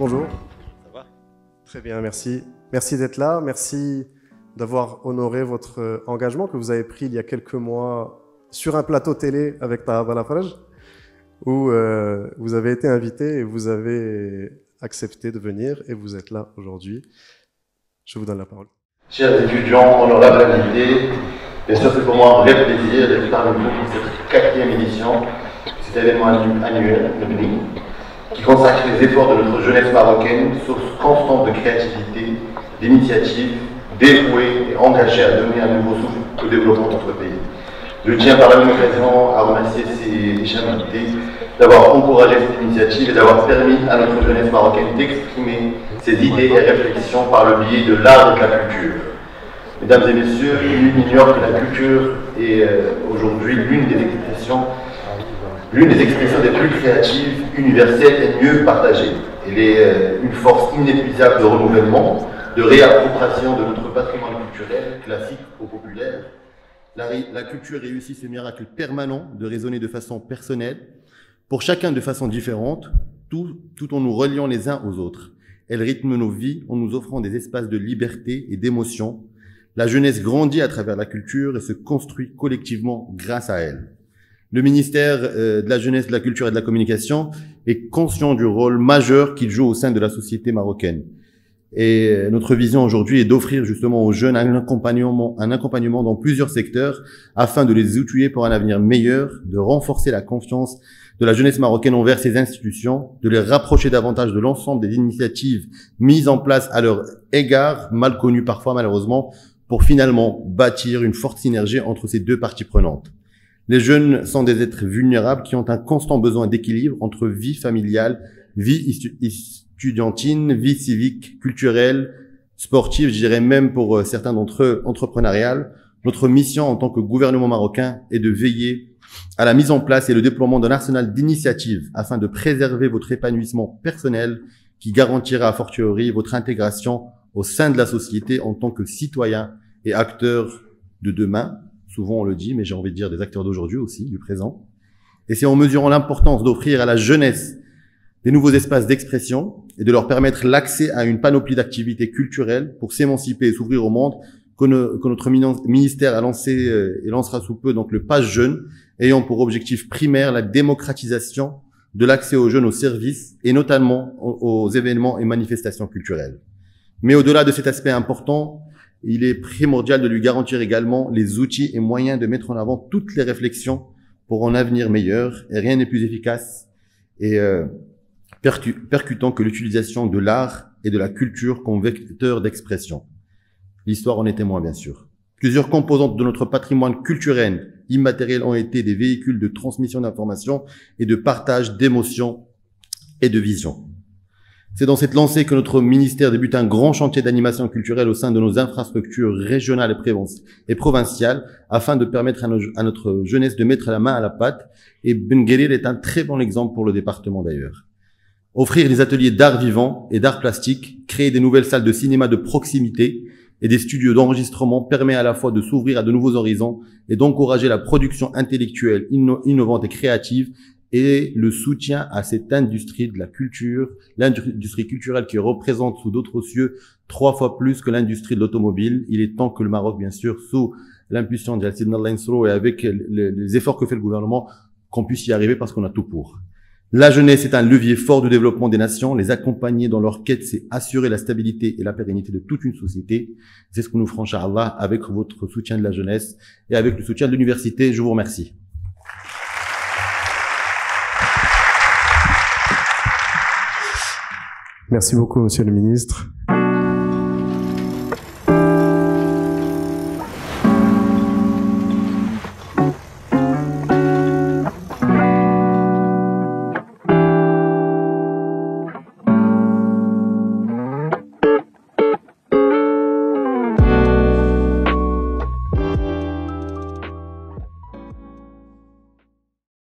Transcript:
bonjour. Ça va? Très bien, merci. Merci d'être là, merci d'avoir honoré votre engagement que vous avez pris il y a quelques mois sur un plateau télé avec Taha Balafraj, où vous avez été invité et vous avez accepté de venir et vous êtes là aujourd'hui. Je vous donne la parole. Chers étudiants, honorables invités, bien sûr c'est pour moi un vrai plaisir d'être parmi vous pour cette 4e édition de cet événement annuel de BNI, qui consacre les efforts de notre jeunesse marocaine, source constante de créativité, d'initiative, dévouée et engagée à donner un nouveau souffle au développement de notre pays. Je tiens par la même occasion à remercier ces chers invités d'avoir encouragé cette initiative et d'avoir permis à notre jeunesse marocaine d'exprimer ses idées et réflexions par le biais de l'art et de la culture. Mesdames et messieurs, nul n'ignore que la culture est aujourd'hui l'une des expressions des plus créatives, universelles et mieux partagées. Elle est une force inépuisable de renouvellement, de réappropriation de notre patrimoine culturel, classique ou populaire. La culture réussit ce miracle permanent de résonner de façon personnelle, pour chacun de façon différente, tout en nous reliant les uns aux autres. Elle rythme nos vies en nous offrant des espaces de liberté et d'émotion. La jeunesse grandit à travers la culture et se construit collectivement grâce à elle. Le ministère de la Jeunesse, de la Culture et de la Communication est conscient du rôle majeur qu'il joue au sein de la société marocaine. Et notre vision aujourd'hui est d'offrir justement aux jeunes un accompagnement dans plusieurs secteurs afin de les outiller pour un avenir meilleur, de renforcer la confiance de la jeunesse marocaine envers ses institutions, de les rapprocher davantage de l'ensemble des initiatives mises en place à leur égard, mal connues parfois malheureusement, pour finalement bâtir une forte synergie entre ces deux parties prenantes. Les jeunes sont des êtres vulnérables qui ont un constant besoin d'équilibre entre vie familiale, vie estudiantine, vie civique, culturelle, sportive, je dirais même pour certains d'entre eux entrepreneuriale. Notre mission en tant que gouvernement marocain est de veiller à la mise en place et le déploiement d'un arsenal d'initiatives afin de préserver votre épanouissement personnel qui garantira a fortiori votre intégration au sein de la société en tant que citoyen et acteur de demain. Souvent on le dit, mais j'ai envie de dire des acteurs d'aujourd'hui aussi, du présent. Et c'est en mesurant l'importance d'offrir à la jeunesse des nouveaux espaces d'expression et de leur permettre l'accès à une panoplie d'activités culturelles pour s'émanciper et s'ouvrir au monde que notre ministère a lancé et lancera sous peu donc le Pass Jeune, ayant pour objectif primaire la démocratisation de l'accès aux jeunes aux services et notamment aux événements et manifestations culturelles. Mais au-delà de cet aspect important, il est primordial de lui garantir également les outils et moyens de mettre en avant toutes les réflexions pour un avenir meilleur, et rien n'est plus efficace et percutant que l'utilisation de l'art et de la culture comme vecteur d'expression. L'histoire en est témoin, bien sûr. Plusieurs composantes de notre patrimoine culturel immatériel ont été des véhicules de transmission d'informations et de partage d'émotions et de visions. C'est dans cette lancée que notre ministère débute un grand chantier d'animation culturelle au sein de nos infrastructures régionales et provinciales afin de permettre à notre jeunesse de mettre la main à la pâte. Et Ben Guerir est un très bon exemple pour le département d'ailleurs. Offrir des ateliers d'art vivant et d'art plastique, créer des nouvelles salles de cinéma de proximité et des studios d'enregistrement permet à la fois de s'ouvrir à de nouveaux horizons et d'encourager la production intellectuelle innovante et créative et le soutien à cette industrie de la culture, l'industrie culturelle qui représente sous d'autres cieux 3 fois plus que l'industrie de l'automobile. Il est temps que le Maroc, bien sûr, sous l'impulsion de Al-Sidna Al-Insro et avec les efforts que fait le gouvernement, qu'on puisse y arriver parce qu'on a tout pour. La jeunesse est un levier fort du développement des nations. Les accompagner dans leur quête, c'est assurer la stabilité et la pérennité de toute une société. C'est ce que nous ferons, Inch'Allah, avec votre soutien de la jeunesse et avec le soutien de l'université. Je vous remercie. Merci beaucoup, Monsieur le Ministre.